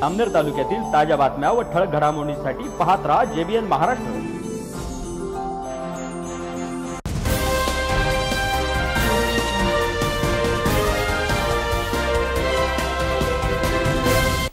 जामनेर तालुक्यातील ताज्या बातम्या व ठळक घडामोडींसाठी पाहत राहा JBN महाराष्ट्र।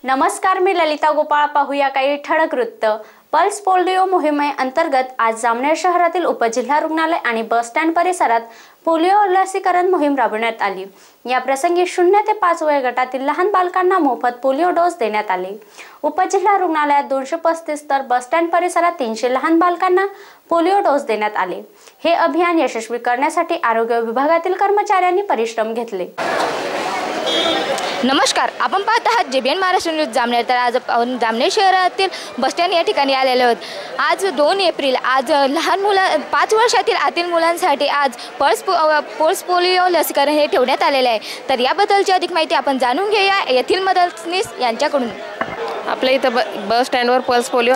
नमस्कार, मी ललिता गोपाळ। पाहूया काही ठळक वृत्त। पल्स पोलिओ मोहिमेअंतर्गत आज जामनेर शहरातील उपजिल्हा रुग्णालय आणि बस स्टँड परिसरात पोलिओ लसीकरण मोहीम राबवण्यात आली। या प्रसंगी 0 ते 5 वय गटातील लहान बालकांना मोफत पोलिओ डोस देण्यात आले। उपजिल्हा रुग्णालयात 235 तर बस स्टँड परिसरात 300 लहान बालकांना पोलिओ डोस देण्यात आले। हे अभियान यशस्वी करण्यासाठी आरोग्य विभागातील कर्मचाऱ्यांनी परिश्रम घेतले। नमस्कार, आपण पाहत आहात JBN महाराष्ट्र न्यूज जामनेर। तर आज जामनेर शहरातील बस स्टँड या ठिकाणी आलेले आहोत। आज 2 एप्रिल आज लहान मुलं 5 वर्षातील आतील मुलांसाठी आज पल्स पोलिओ लसीकरण हे ठेवण्यात आलेले आहे। तर याबद्दलची अधिक माहिती आपण जाणून घेऊया येथील मदतनीस यांच्याकडून। आपल्या इथं बस स्टँडवर पल्स पोलिओ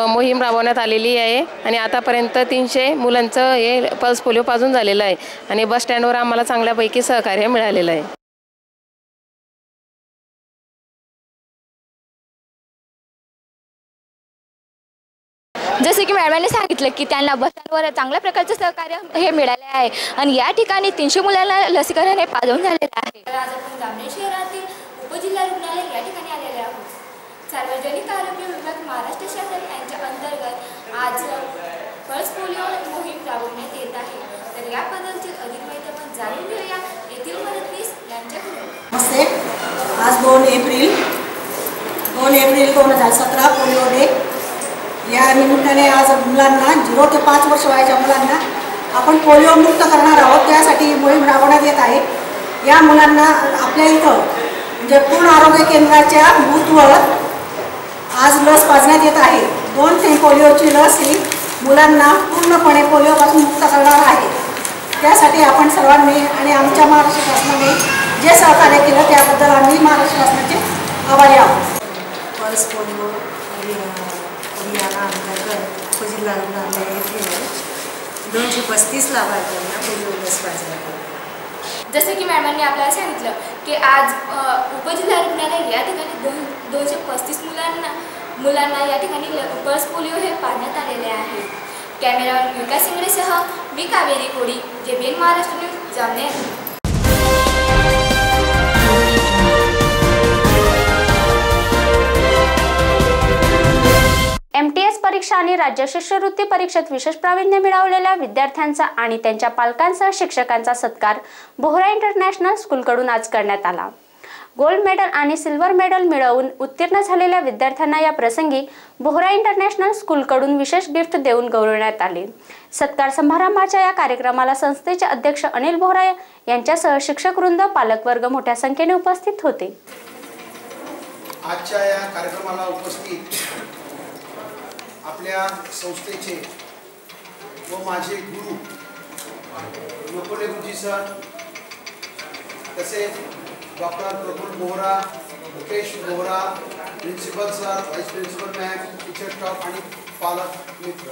मोहीम राबवण्यात आलेली आहे आणि आतापर्यंत 300 मुलांचं हे पल्स पोलिओ पाजून झालेलं आहे आणि बस स्टँडवर आम्हाला चांगल्यापैकी सहकार्य मिळालेलं आहे। जसे की मॅडमांनी सांगितलं की त्यांना बस स्टँडवर चांगल्या प्रकारचं सहकार्य हे मिळाले आहे आणि या ठिकाणी 300 मुलांना लसीकरण हे पाजवून झालेलं आहे। तर आज आपण जामनेर शहरातील उपजिल्हा रुग्णालय या ठिकाणी आलेले आहोत। सार्वजनिक आरोग्य विभाग महाराष्ट्र शासन यांच्या अंतर्गत आज पल्स पोलिओ मोहीम राबवण्यात येत आहे। तर याबद्दलची अधिक माहिती आपण जाणून घेऊया येथील मदतनीस यांच्याकडून। नमस्ते, आज 2 एप्रिल 2017 पोलिओ डे। या निमित्ताने आज मुलांना 0 ते 5 वर्ष वयाच्या मुलांना आपण पोलिओ मुक्त करणार आहोत। त्यासाठी मोहीम राबवण्यात येत आहे। या मुलांना आपल्या इथं म्हणजे पूर्ण आरोग्य केंद्राच्या बूथवर आज लस पाजण्यात येत आहे। 2 थेंब पोलिओची लस ही मुलांना पूर्णपणे पोलिओपासून मुक्त करणार आहे। त्यासाठी आपण सर्वांनी आणि आमच्या महाराष्ट्र शासनाने जे सहकार्य केलं त्याबद्दल आम्ही महाराष्ट्र शासनाचे आभारी आहोत। पल्स पोलिओ अभियानाअंतर्गत उपजिल्हा रुग्णालय येथे 235 लाभार्थ्यांना पोलिओ लस पाजण्यात आली। जसे की मॅडमांनी आपल्याला सांगितलं की आज उपजिल्हा रुग्णालय या ठिकाणी 235 मुलांना या ठिकाणी पल्स पोलिओ हे पाजण्यात आलेले आहे। कॅमेरामॅन विकास इंगळेसह मी कावेरी कोडी, JBN Maharashtra news Jamner. MTS परीक्षा आणि राज्य शिष्यवृत्ती परीक्षेत विशेष प्रावीण्य मिळवलेल्या विद्यार्थ्यांचा आणि त्यांच्या पालकांसह शिक्षकांचा सत्कार बोहरा इंटरनॅशनल स्कूलकडून आज करण्यात आला। गोल्ड मेडल आणि सिल्वर मेडल मिळवून उत्तीर्ण झालेल्या विद्यार्थ्यांना या प्रसंगी बोहरा इंटरनॅशनल स्कूलकडून विशेष गिफ्ट देऊन गौरवण्यात आले। सत्कार समारंभाच्या या कार्यक्रमाला संस्थेचे अध्यक्ष अनिल बोहरा यांच्यासह शिक्षक वृंद, पालकवर्ग मोठ्या संख्येने उपस्थित होते। आजच्या या कार्यक्रमाला उपस्थित आपल्या संस्थेचे व माझे गुरु लोकोले गुरुजी सर, तसेच doctor Prafulla Bohra, Mukesh Bohra, principal sir, vice principal ma'am, teacher staff आणि पालक मित्र,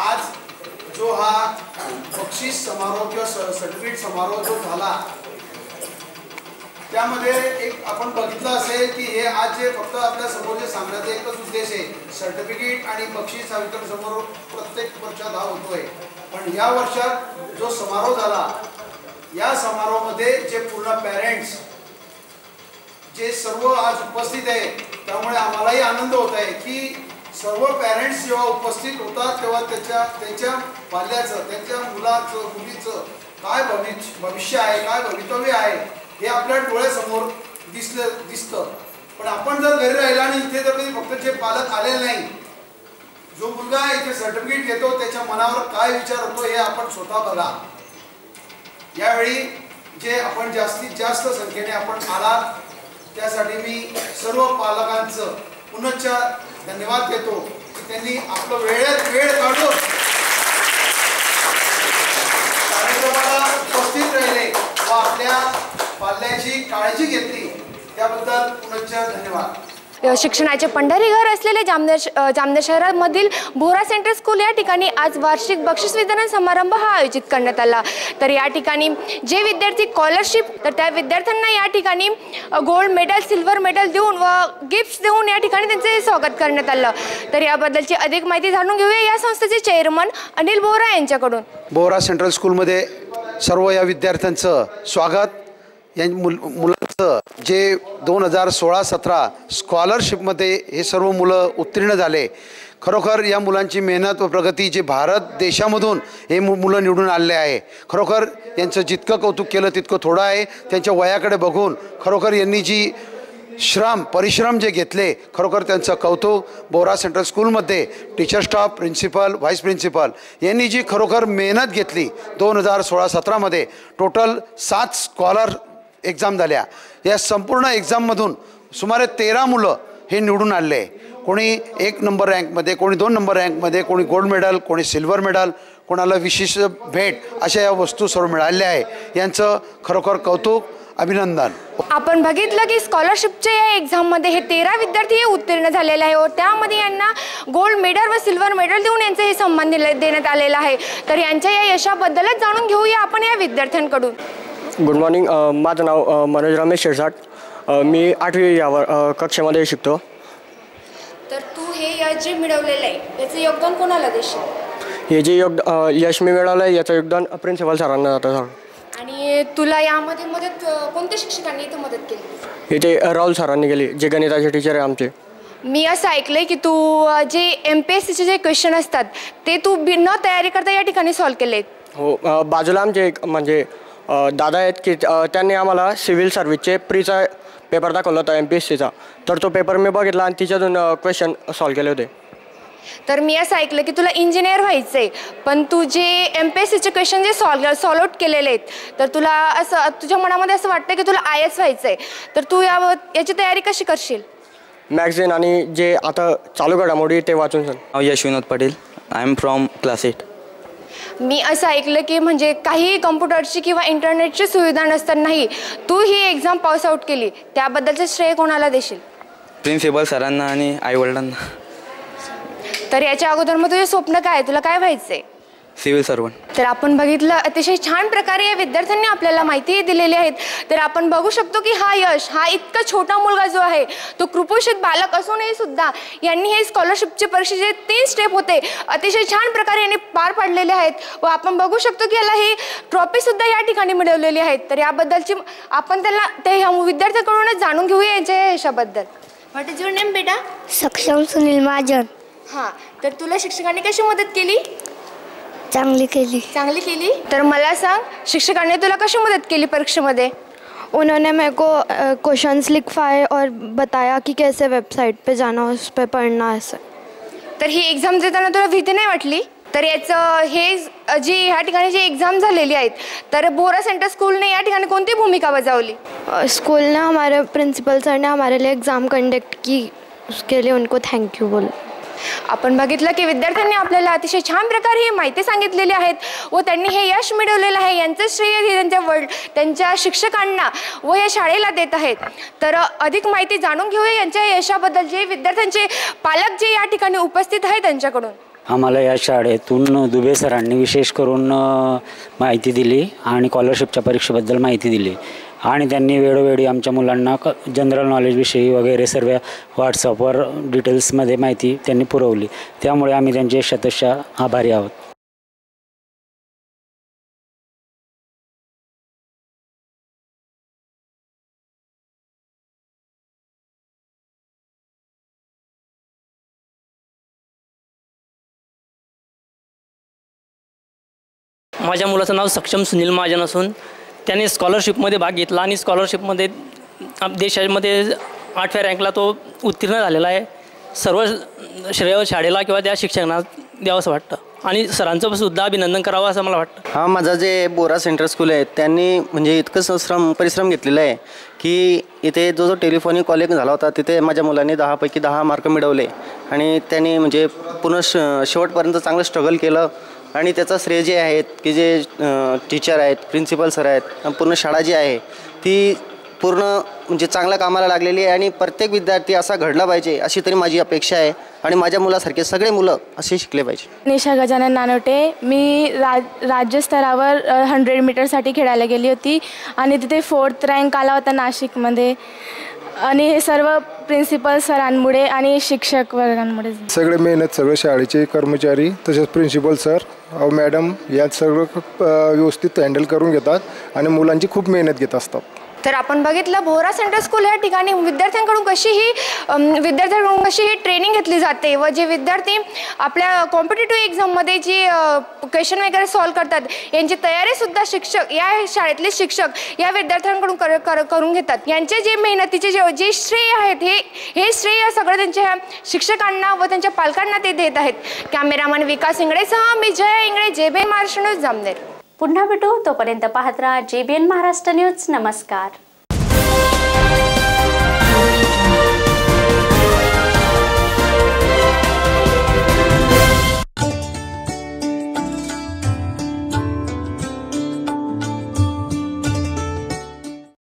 आज जो हा बक्षीस समारोह किंवा सर्टिफिकेट समारोह जो झाला त्यामध्ये एक आपण बघितलं असेल की हे आज जे फक्त आपल्या समोर जे सांगण्याचा एकच उद्देश आहे, सर्टिफिकेट आणि बक्षीस हा वितरण समारोह प्रत्येक वर्षात हा होतोय। पण या वर्षात जो समारोह झाला या समारोहामध्ये जे पूर्ण पेरेंट्स जे सर्व आज उपस्थित आहे, त्यामुळे आम्हालाही आनंद होत आहे की सर्व पेरेंट्स जेव्हा उपस्थित होतात तेव्हा त्यांच्या पाल्याचं, त्यांच्या मुलाचं, मुलीचं काय भविष्य आहे, काय भवितव्य आहे हे आपल्या डोळ्यासमोर दिसतं। पण आपण जर घरी राहिला आणि इथे जर कधी फक्त जे पालक आलेले नाही, जो मुलगा इथे सर्टिफिकेट घेतो त्याच्या मनावर काय विचार होतो हे आपण स्वतः बघा। यावेळी जे आपण जास्तीत जास्त संख्येने आपण आलात त्यासाठी मी सर्व पालकांचं पुनश्च धन्यवाद देतो की त्यांनी आपलं वेळ काढून कार्यक्रमाला उपस्थित राहिले व आपल्या पाल्याची काळजी घेतली, त्याबद्दल पुनश्च धन्यवाद। शिक्षणाचे पंढरीघर असलेले जामनेर शहरामधील बोरा सेंट्रल स्कूल या ठिकाणी आज वार्षिक बक्षीस वितरण समारंभ हा आयोजित करण्यात आला। तर या ठिकाणी जे विद्यार्थी स्कॉलरशिप तर त्या विद्यार्थ्यांना या ठिकाणी गोल्ड मेडल, सिल्वर मेडल देऊन व गिफ्ट्स देऊन या ठिकाणी त्यांचे स्वागत करण्यात आलं। तर याबद्दलची अधिक माहिती जाणून घेऊया या संस्थेचे चेअरमन अनिल बोरा यांच्याकडून। बोरा सेंट्रल स्कूलमध्ये सर्व या विद्यार्थ्यांचं स्वागत। या मुलांचं जे 2016-17 स्कॉलरशिपमध्ये हे सर्व मुलं उत्तीर्ण झाले, खरोखर या मुलांची मेहनत व प्रगती जे भारत देशामधून हे मुलं निवडून आले आहे, खरोखर यांचं जितकं कौतुक केलं तितकं थोडं आहे। त्यांच्या वयाकडे बघून खरोखर यांनी जी परिश्रम जे घेतले, खरोखर त्यांचं कौतुक। बोरा सेंट्रल स्कूलमध्ये teacher staff, principal, vice principal यांनी जी खरोखर मेहनत घेतली, 2016-17मध्ये टोटल 7 स्कॉलर एक्झाम झाल्या। या संपूर्ण एक्झाममधून सुमारे 13 मुलं हे निवडून आले। कोणी 1 नंबर रँकमध्ये, कोणी 2 नंबर रँकमध्ये, कोणी गोल्ड मेडल, कोणी सिल्वर मेडल, कोणाला विशिष्ट भेट अशा या वस्तू सर्व मिळाल्या आहे। यांचं खरोखर कौतुक, अभिनंदन। आपण बघितलं की स्कॉलरशिपच्या या एक्झाममध्ये हे 13 विद्यार्थी हे उत्तीर्ण झालेले आहे व त्यामध्ये यांना गोल्ड मेडल व सिल्वर मेडल देऊन यांचे हे सन्मान देण्यात आलेला आहे। तर यांच्या या यशाबद्दलच जाणून घेऊया आपण या विद्यार्थ्यांकडून। गुड मॉर्निंग, माझं नाव मनोज रमेश शिरसाट, मी 8वी कक्षेमध्ये शिकतो। तर तू हे यश जे मिळवलेलं आहे याचं योगदान कोणाला देशील? हे जे यश मी मिळवलं आहे याचं योगदान प्रिन्सिपल सरांना जातं सर। आणि तुला यामध्ये मदत कोणत्या शिक्षकांनी इथं मदत केली? इथे राहुल सरांनी केली, जे गणिताचे टीचर आहे आमचे। मी असं ऐकलंय की तू जे MPSCचे जे क्वेश्चन असतात ते तू न तयारी करता या ठिकाणी सॉल्व्ह केलेत। हो, बाजूला आमचे एक म्हणजे दादा आहेत की त्यांनी आम्हाला सिव्हिल सर्व्हिसचे प्रीचा पेपर दाखवला होता MPSCचा, तर तो पेपर मी बघितला आणि तिच्यातून क्वेश्चन सॉल्व्ह केले होते। तर मी असं ऐकलं की तुला इंजिनियर व्हायचं आहे, पण तू जे MPSCचे क्वेश्चन जे सॉल्व आउट केलेले आहेत तर तुला असं तुझ्या मनामध्ये असं वाटतं की तुला IAS व्हायचं आहे, तर तू याची तयारी कशी करशील? मॅगझिन आणि जे आता चालू घडामोडी ते वाचून sir. Yash Vinod Patil, I am from class 8। मी असं ऐकलं की म्हणजे काही कम्प्युटरची किंवा इंटरनेटची सुविधा नसतानाही तू ही एक्झाम पास आउट केली, त्याबद्दलचं श्रेय कोणाला देशील? प्रिन्सिपल सरांना आणि आईवडिलांना। तर याच्या अगोदर मग तुझे स्वप्न काय, तुला काय व्हायचंय? Civil servant. तर आपण बघितलं अतिशय छान प्रकारे या विद्यार्थ्यांनी आपल्याला माहिती दिलेली आहेत। तर आपण बघू शकतो की यश हा इतका छोटा मुलगा जो आहे तो कुपोषित बालक असूनही सुद्धा यांनी हे स्कॉलरशिपचे परीक्षेचे 3 स्टेप होते अतिशय छान प्रकारे यांनी पार पाडलेले आहेत व आपण बघू शकतो की याला ही ट्रॉफी सुद्धा या ठिकाणी मिळवलेली आहेत। तर याबद्दलची आपण त्यांना त्या विद्यार्थ्यांकडूनच जाणून घेऊया यांच्या यशाबद्दल। व्हॉट इज युअर नेम बेटा? सक्षम सुनील महाजन। हां, तर तुला शिक्षकांनी कशी मदत केली? चांगली केली। तर मला सांग, शिक्षकांनी तुला कशी मदत केली परीक्षेमध्ये? उन्होंने मेरे को क्वेश्चंस लिखवाए और बताया कि कैसे वेबसाइट पे जाना, उस पे पढ़ना ऐसे। तर ही एक्झाम देताना तुला भीती नाही वाटली? तर याचं हे जी ह्या ठिकाणी जी एक्झाम झालेली आहेत तर बोरा सेंट्रल स्कूलने या ठिकाणी कोणती भूमिका बजावली? स्कूल ने हमारे प्रिंसिपल सर ने हमारे लिए एग्ज़ाम कंडक्ट की, उसके लिए उनको थैंक यू बोल। आपण बघितलं की विद्यार्थ्यांनी आपल्याला अतिशय छान प्रकारे ही माहिती सांगितलेली आहेत व त्यांनी हे यश मिळवलेलं आहे यांचं श्रेय हे त्यांच्या शिक्षकांना व या शाळेला देत आहेत। तर अधिक माहिती जाणून घेऊया यांच्या यशाबद्दल जे विद्यार्थ्यांचे पालक जे या ठिकाणी उपस्थित आहेत त्यांच्याकडून। आम्हाला या शाळेतून दुबे सरांनी विशेष करून माहिती दिली आणि स्कॉलरशिपच्या परीक्षेबद्दल माहिती दिली आणि त्यांनी वेळोवेळी आमच्या मुलांना जनरल नॉलेजविषयी वगैरे सर्व व्हॉट्सअपवर डिटेल्समध्ये माहिती त्यांनी पुरवली, त्यामुळे आम्ही त्यांचे शतशः आभारी आहोत। माझ्या मुलाचं नाव सक्षम सुनील महाजन असून त्याने स्कॉलरशिपमध्ये भाग घेतला आणि स्कॉलरशिपमध्ये देशामध्ये 8व्या रँकला तो उत्तीर्ण झालेला आहे। सर्व श्रेय शाळेला किंवा त्या शिक्षकांना द्यावं असं वाटतं आणि सरांचं सुद्धा अभिनंदन करावं असं मला वाटतं। हां, माझा जे बोरा सेंट्रल स्कूल आहे त्यांनी म्हणजे इतकं परिश्रम घेतलेला आहे की इथे जो टेलिफोनिक कॉलेज झाला होता तिथे माझ्या मुलांनी 10 पैकी 10 मार्क मिळवले आणि त्यांनी म्हणजे पूर्ण शेवटपर्यंत चांगलं स्ट्रगल केलं आणि त्याचा श्रेय जे आहेत की जे टीचर आहेत, प्रिन्सिपल सर आहेत, पूर्ण शाळा जी आहे ती पूर्ण म्हणजे चांगल्या कामाला लागलेली आहे आणि प्रत्येक विद्यार्थी असा घडला पाहिजे अशी तरी माझी अपेक्षा आहे आणि माझ्या मुलासारखे सगळे मुलं असे शिकले पाहिजे. निशा गजानन नानोटे. मी राज्यस्तरावर 100 मीटरसाठी खेळायला गेली होती आणि तिथे 4th रँक आला होता नाशिकमध्ये आणि हे सर्व प्रिन्सिपल सरांमुळे आणि शिक्षक वर्गांमुळे. सगळे मेहनत सगळे शाळेचे कर्मचारी तसेच प्रिन्सिपल सर मॅडम या सगळं व्यवस्थित हँडल करून घेतात आणि मुलांची खूप मेहनत घेत असतात. तर आपण बघितलं भोरा सेंट्रल स्कूल या ठिकाणी विद्यार्थ्यांकडून कशी ही ट्रेनिंग घेतली जाते व जे विद्यार्थी आपल्या कॉम्पिटिटिव्ह एक्झाममध्ये जी क्वेश्चन वगैरे सॉल्व करतात यांची तयारीसुद्धा शिक्षक या शाळेतले शिक्षक या विद्यार्थ्यांकडून करून घेतात. यांचे जे मेहनतीचे जे श्रेय आहेत हे श्रेय सगळं त्यांच्या शिक्षकांना व त्यांच्या पालकांना ते देत आहेत. कॅमेरामन विकास इंगळेसह मी जया इंगळे, JBN महाराष्ट्र न्यूज, जामनेर. पुन्हा भेटू, तोपर्यंत पाहत राहा JBN महाराष्ट्र न्यूज. नमस्कार.